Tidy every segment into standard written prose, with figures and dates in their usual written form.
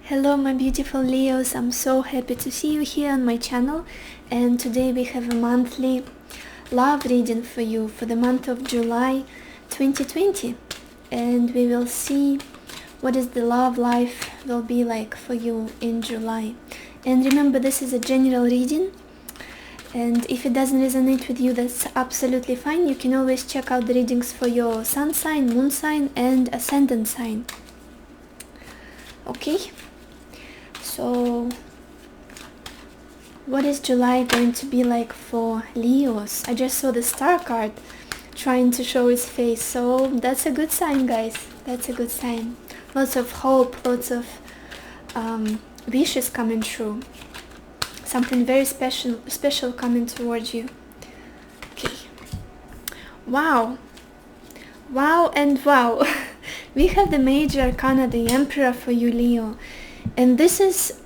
Hello my beautiful Leos, I'm so happy to see you here on my channel, and today we have a monthly love reading for you for the month of July 2020, and we will see what is the love life will be like for you in July. And remember, this is a general reading, and if it doesn't resonate with you, that's absolutely fine. You can always check out the readings for your sun sign, moon sign and ascendant sign. Okay, so what is July going to be like for Leos? I just saw the star card trying to show its face, so that's a good sign, guys. That's a good sign. Lots of hope, lots of wishes coming true. Something very special coming towards you. Okay. Wow. Wow and wow. We have the major arcana, the Emperor, for you, Leo. And this is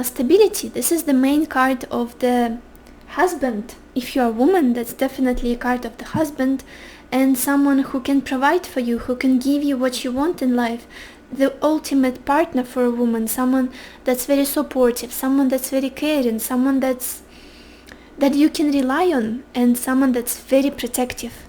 stability. This is the main card of the husband. If you are a woman, that's definitely a card of the husband, and someone who can provide for you, who can give you what you want in life. The ultimate partner for a woman, someone that's very supportive, someone that's very caring, someone that you can rely on, and someone that's very protective.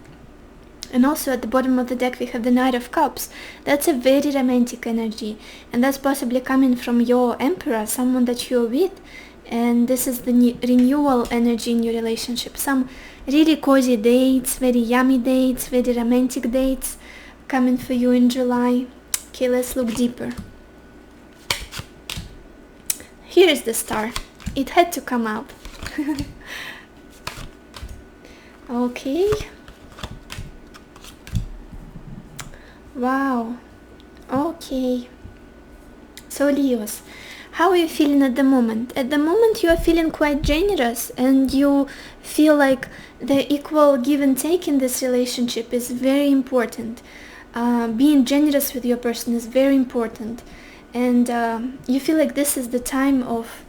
And also at the bottom of the deck we have the Knight of Cups. That's a very romantic energy, and that's possibly coming from your Emperor, someone that you're with, and this is the renewal energy in your relationship. Some really cozy dates, very yummy dates, very romantic dates coming for you in July. Okay, let's look deeper. Here is the star. It had to come up. Okay. Wow. Okay. So Leos, how are you feeling at the moment? At the moment you are feeling quite generous, and you feel like the equal give and take in this relationship is very important. Being generous with your person is very important, and you feel like this is the time of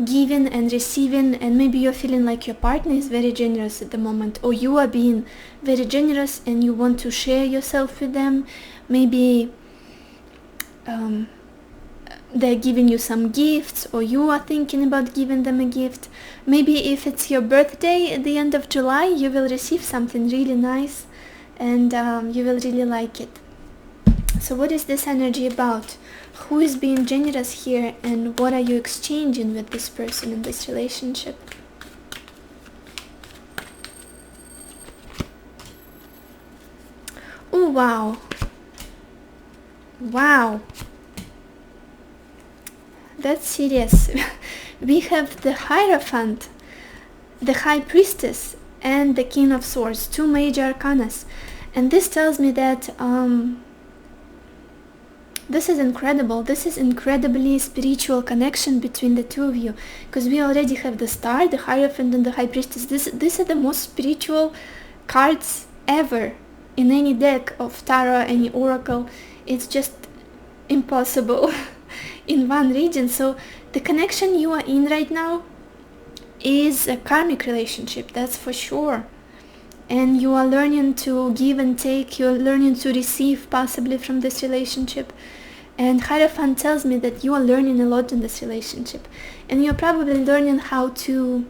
giving and receiving, and maybe you're feeling like your partner is very generous at the moment, or you are being very generous and you want to share yourself with them. Maybe they're giving you some gifts, or you are thinking about giving them a gift. Maybe if it's your birthday at the end of July, you will receive something really nice, and you will really like it. So what is this energy about? Who is being generous here, and what are you exchanging with this person in this relationship? Oh, wow. Wow. That's serious. We have the Hierophant, the High Priestess, and the King of Swords, two major arcanas. And this tells me that this is incredible. This is incredibly spiritual connection between the two of you, because we already have the Star, the Hierophant, and the High Priestess. These are the most spiritual cards ever in any deck of tarot, any oracle. It's just impossible in one region. So the connection you are in right now is a karmic relationship, that's for sure. And you are learning to give and take, you're learning to receive possibly from this relationship. And Hierophant tells me that you are learning a lot in this relationship, and you're probably learning how to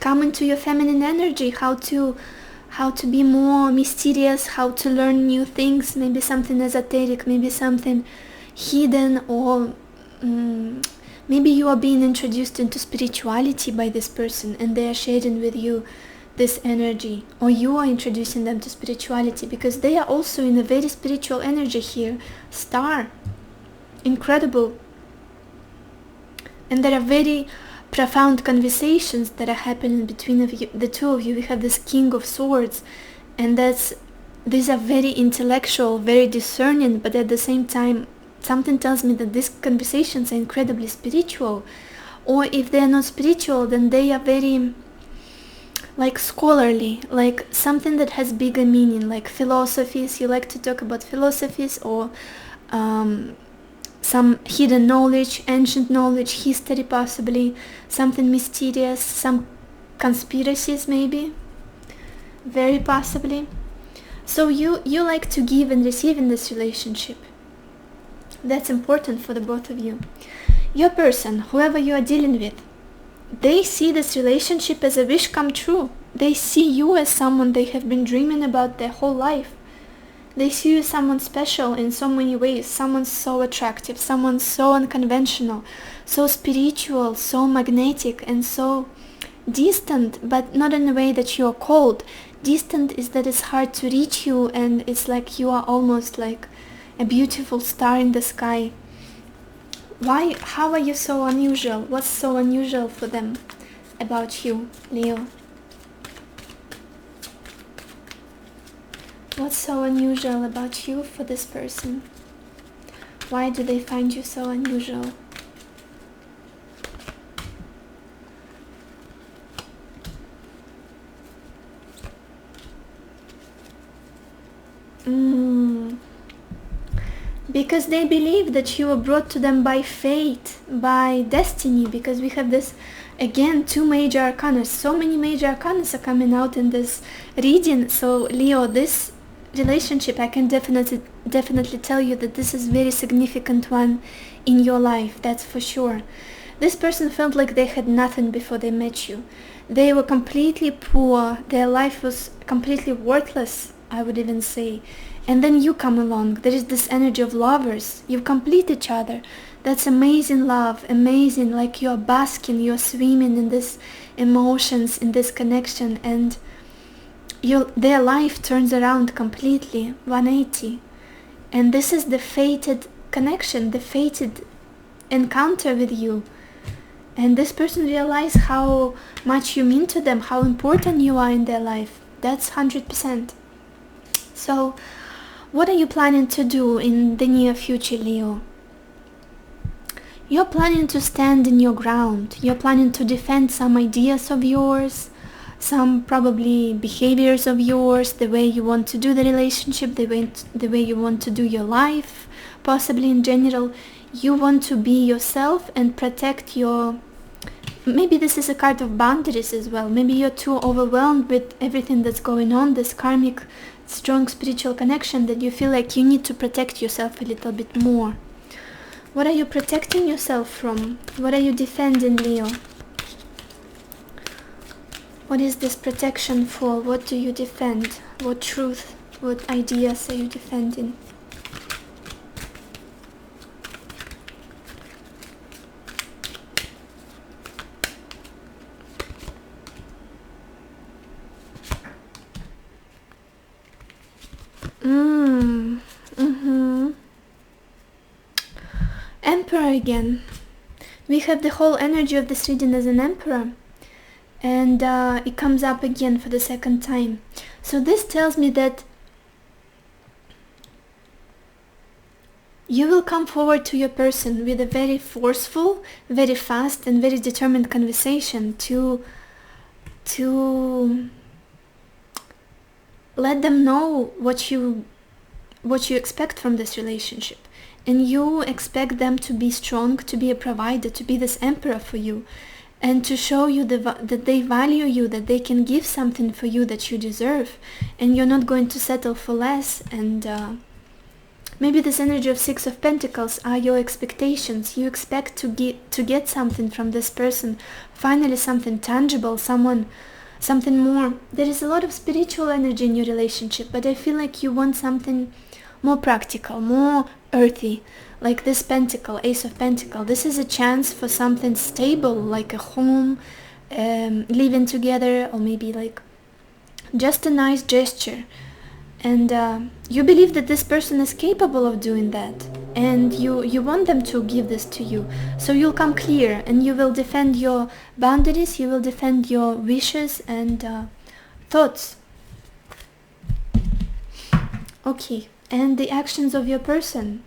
come into your feminine energy, how to be more mysterious, how to learn new things, maybe something esoteric, maybe something hidden, or maybe you are being introduced into spirituality by this person, and they are sharing with you this energy, or you are introducing them to spirituality, because they are also in a very spiritual energy here. Star, incredible. And there are very profound conversations that are happening between the two of you. We have this King of Swords, and these are very intellectual, very discerning, but at the same time something tells me that these conversations are incredibly spiritual. Or if they are not spiritual, then they are very like scholarly, like something that has bigger meaning, like philosophies. You like to talk about philosophies, or some hidden knowledge, ancient knowledge, history possibly, something mysterious, some conspiracies maybe, very possibly. So you like to give and receive in this relationship. That's important for the both of you. Your person, whoever you are dealing with, they see this relationship as a wish come true. They see you as someone they have been dreaming about their whole life. They see you as someone special in so many ways, someone so attractive, someone so unconventional, so spiritual, so magnetic, and so distant, but not in a way that you're cold. Distant is that it's hard to reach you, and it's like you are almost like a beautiful star in the sky. Why? How are you so unusual? What's so unusual for them about you, Leo? What's so unusual about you for this person? Why do they find you so unusual? Because they believe that you were brought to them by fate, by destiny, because we have this, again, two major arcana. So many major arcana are coming out in this reading. So Leo, this relationship, I can definitely tell you that this is very significant one in your life, that's for sure. This person felt like they had nothing before they met you. They were completely poor, their life was completely worthless, I would even say. And then you come along. There is this energy of lovers. You complete each other. That's amazing love, amazing, like you're basking, you're swimming in this emotions, in this connection, and their life turns around completely, 180. And this is the fated connection, the fated encounter with you. And this person realizes how much you mean to them, how important you are in their life. That's 100%. So, what are you planning to do in the near future, Leo? You're planning to stand in your ground. You're planning to defend some ideas of yours, some probably behaviors of yours, the way you want to do the relationship, the way you want to do your life, possibly in general. You want to be yourself and protect your... Maybe this is a card of boundaries as well. Maybe you're too overwhelmed with everything that's going on, this karmic, strong spiritual connection, that you feel like you need to protect yourself a little bit more. What are you protecting yourself from? What are you defending, Leo? What is this protection for? What do you defend? What truth? What ideas are you defending? Emperor again. We have the whole energy of this reading as an emperor, and it comes up again for the second time. So this tells me that you will come forward to your person with a very forceful, very fast, and very determined conversation to let them know what you expect from this relationship. And you expect them to be strong, to be a provider, to be this emperor for you, and to show you that they value you, that they can give something for you that you deserve, and you're not going to settle for less. And maybe this energy of Six of Pentacles are your expectations. You expect to get something from this person, finally something tangible, something more. There is a lot of spiritual energy in your relationship, but I feel like you want something more practical, more earthy, like this pentacle, Ace of Pentacle. This is a chance for something stable, like a home, living together, or maybe like just a nice gesture. And you believe that this person is capable of doing that, and you want them to give this to you. So you'll come clear, and you will defend your boundaries, you will defend your wishes and thoughts. Okay. And the actions of your person.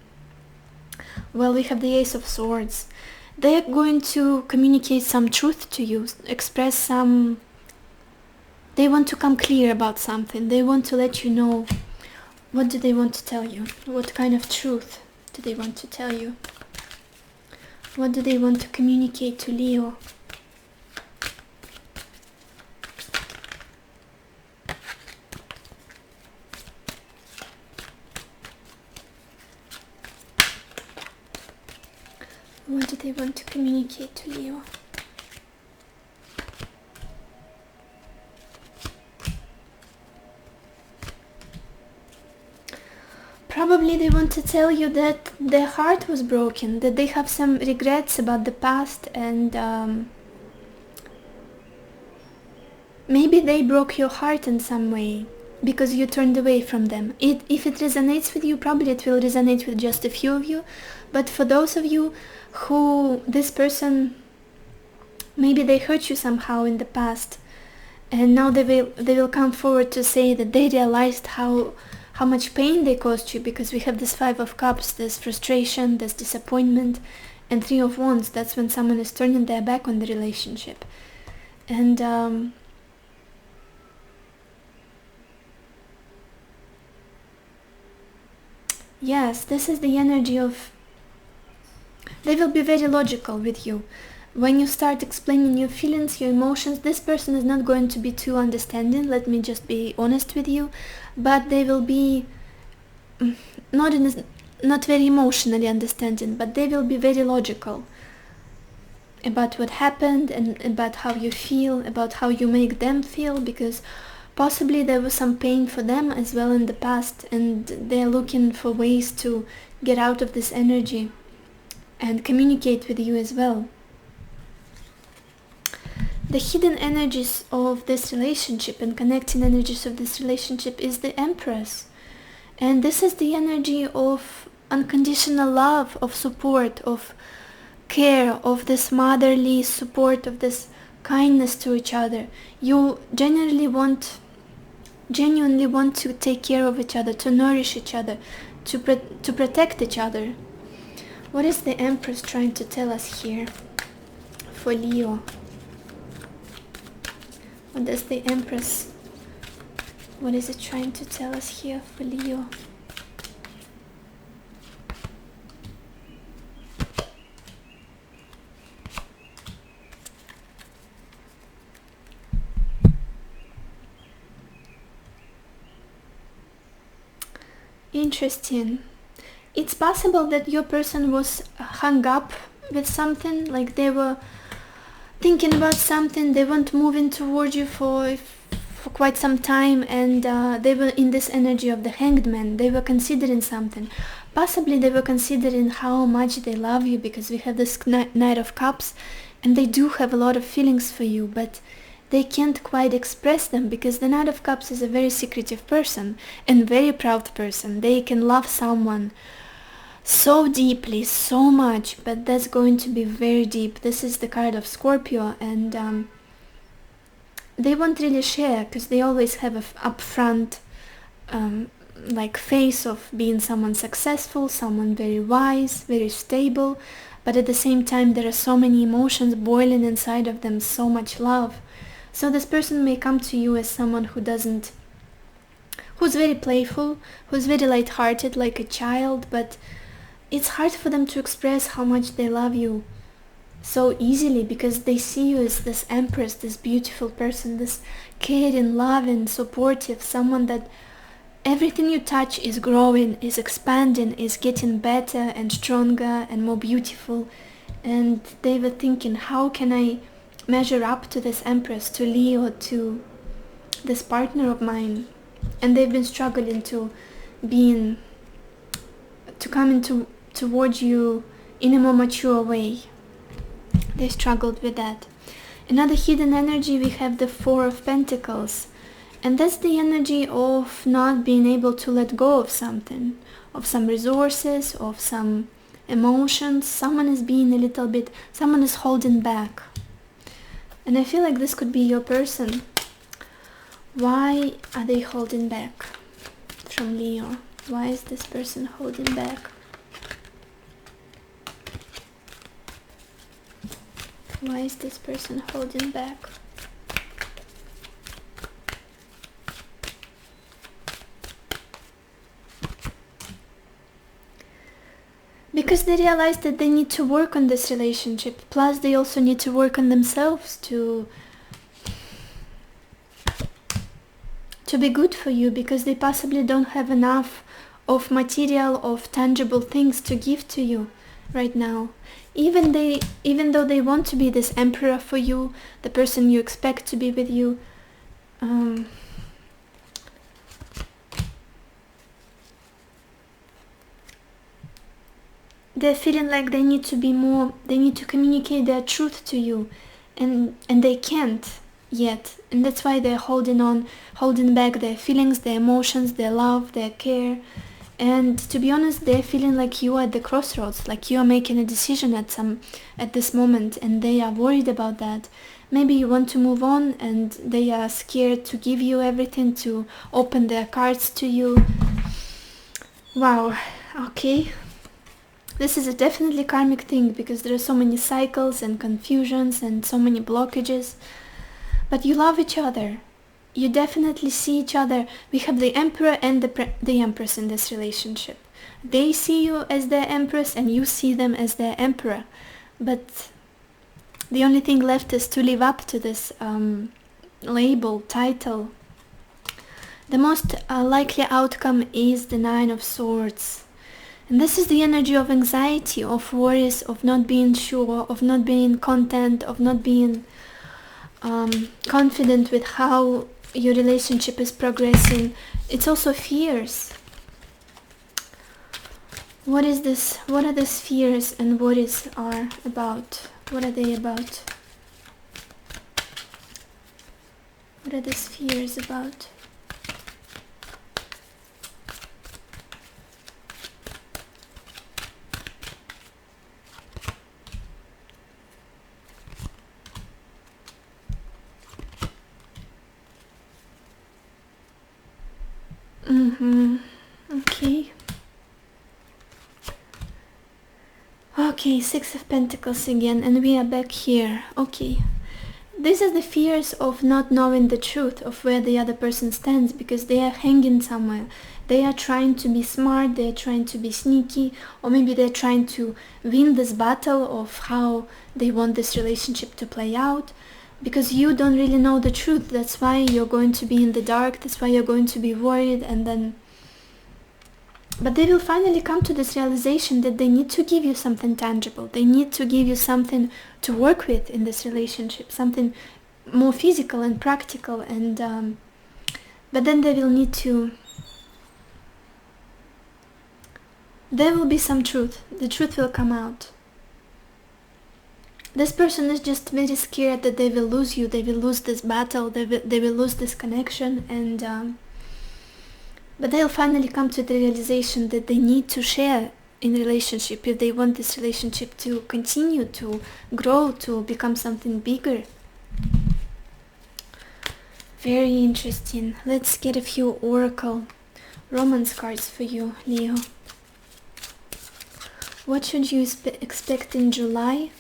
Well, we have the Ace of Swords. They're going to communicate some truth to you, express some... They want to come clear about something. They want to let you know. What do they want to tell you? What kind of truth do they want to tell you? What do they want to communicate to Leo? What do they want to communicate to Leo? Probably they want to tell you that their heart was broken, that they have some regrets about the past, and maybe they broke your heart in some way because you turned away from them. If it resonates with you, probably it will resonate with just a few of you, but for those of you who this person, maybe they hurt you somehow in the past, and now they will come forward to say that they realized how much pain they caused you, because we have this 5 of Cups, this frustration, this disappointment, and 3 of Wands. That's when someone is turning their back on the relationship. And yes, this is the energy of, they will be very logical with you. When you start explaining your feelings, your emotions, this person is not going to be too understanding, let me just be honest with you, but they will be not very emotionally understanding, but they will be very logical about what happened and about how you feel, about how you make them feel, because possibly there was some pain for them as well in the past, and they're looking for ways to get out of this energy and communicate with you as well. The hidden energies of this relationship and connecting energies of this relationship is the Empress. And this is the energy of unconditional love, of support, of care, of this motherly support, of this kindness to each other. You genuinely want to take care of each other, to nourish each other, to protect each other. What is the Empress trying to tell us here for Leo? What does the Empress, what is it trying to tell us here for Leo? Interesting. It's possible that your person was hung up with something, like they were thinking about something, they weren't moving toward you for quite some time, and they were in this energy of the Hanged Man. They were considering something. Possibly they were considering how much they love you, because we have this Knight of Cups, and they do have a lot of feelings for you, but they can't quite express them, because the Knight of Cups is a very secretive person and very proud person. They can love someone so deeply, so much, but that's going to be very deep. This is the card of Scorpio, and they won't really share, because they always have a upfront like face of being someone successful, someone very wise, very stable, but at the same time there are so many emotions boiling inside of them, so much love. So this person may come to you as someone who's very playful, who's very light-hearted, like a child, but it's hard for them to express how much they love you so easily, because they see you as this Empress, this beautiful person, this caring, loving, supportive, someone that everything you touch is growing, is expanding, is getting better and stronger and more beautiful. And they were thinking, how can I measure up to this Empress, to Leo, to this partner of mine? And they've been struggling to come towards you in a more mature way. They struggled with that. Another hidden energy, we have the 4 of Pentacles, and that's the energy of not being able to let go of something, of some resources, of some emotions. Someone is holding back, and I feel like this could be your person. Why are they holding back from Leo? Why is this person holding back? Why is this person holding back? Because they realize that they need to work on this relationship. Plus they also need to work on themselves to be good for you, because they possibly don't have enough of material, of tangible things to give to you right now. even though they want to be this emperor for you, the person you expect to be with you, they're feeling like they need to communicate their truth to you, and they can't yet, and that's why they're holding back their feelings, their emotions, their love, their care. And to be honest, they're feeling like you are at the crossroads, like you are making a decision at this moment, and they are worried about that. Maybe you want to move on, and they are scared to give you everything, to open their cards to you. Wow, okay. This is a definitely karmic thing, because there are so many cycles and confusions and so many blockages. But you love each other. You definitely see each other. We have the emperor and the empress in this relationship. They see you as their empress, and you see them as their emperor. But the only thing left is to live up to this label, title. The most likely outcome is the Nine of Swords. And this is the energy of anxiety, of worries, of not being sure, of not being content, of not being confident with how your relationship is progressing. It's also fears. What is this? What are these fears, and what are about? What are they about? What are these fears about? Okay. Okay, Six of Pentacles again, and we are back here. Okay. These are the fears of not knowing the truth of where the other person stands, because they are hanging somewhere. They are trying to be smart, they are trying to be sneaky, or maybe they're trying to win this battle of how they want this relationship to play out. Because you don't really know the truth. That's why you're going to be in the dark. That's why you're going to be worried. But they will finally come to this realization that they need to give you something tangible. They need to give you something to work with in this relationship, something more physical and practical. And but then they will need to. There will be some truth. The truth will come out. This person is just very scared that they will lose you, they will lose this battle, they will lose this connection, and but they'll finally come to the realization that they need to share in relationship if they want this relationship to continue to grow, to become something bigger. Very interesting. Let's get a few oracle romance cards for you, Leo. What should you expect in July?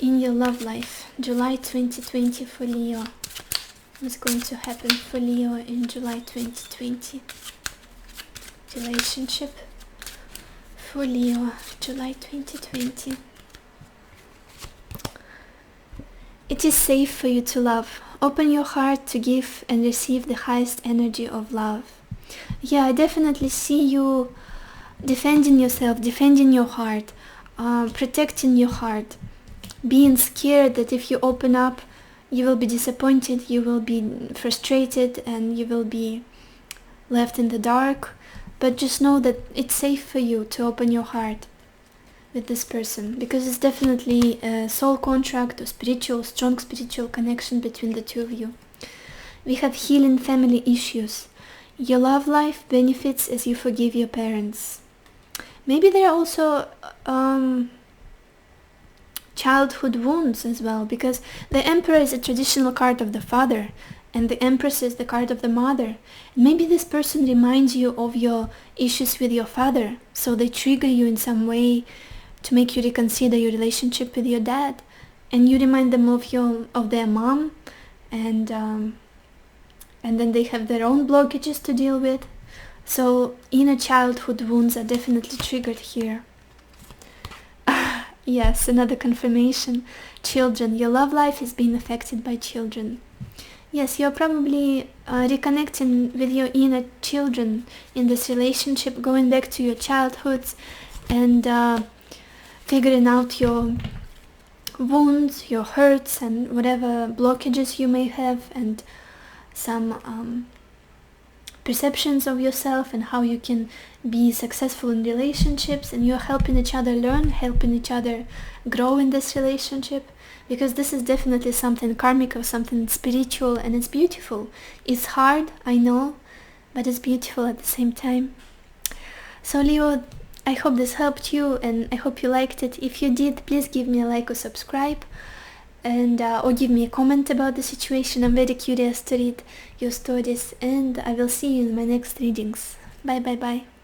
In your love life, July 2020 for Leo. What's going to happen for Leo in July 2020? Relationship for Leo, July 2020. It is safe for you to love. Open your heart to give and receive the highest energy of love. Yeah, I definitely see you defending yourself, defending your heart, protecting your heart. Being scared that if you open up, you will be disappointed, you will be frustrated, and you will be left in the dark. But just know that it's safe for you to open your heart with this person, because it's definitely a soul contract, a strong spiritual connection between the two of you. We have healing family issues. Your love life benefits as you forgive your parents. Maybe there are also childhood wounds as well, because the Emperor is a traditional card of the father and the Empress is the card of the mother. Maybe this person reminds you of your issues with your father, so they trigger you in some way to make you reconsider your relationship with your dad, and you remind them of their mom, and then they have their own blockages to deal with. So inner childhood wounds are definitely triggered here. Yes, another confirmation. Children. Your love life is being affected by children. Yes, you're probably reconnecting with your inner children in this relationship, going back to your childhoods, and figuring out your wounds, your hurts, and whatever blockages you may have, and some perceptions of yourself and how you can be successful in relationships, and you're helping each other learn, helping each other grow in this relationship, because this is definitely something karmic or something spiritual, and it's beautiful. It's hard, I know, but it's beautiful at the same time. So Leo, I hope this helped you, and I hope you liked it. If you did, please give me a like or subscribe, and or give me a comment about the situation. I'm very curious to read your stories, and I will see you in my next readings. Bye bye bye.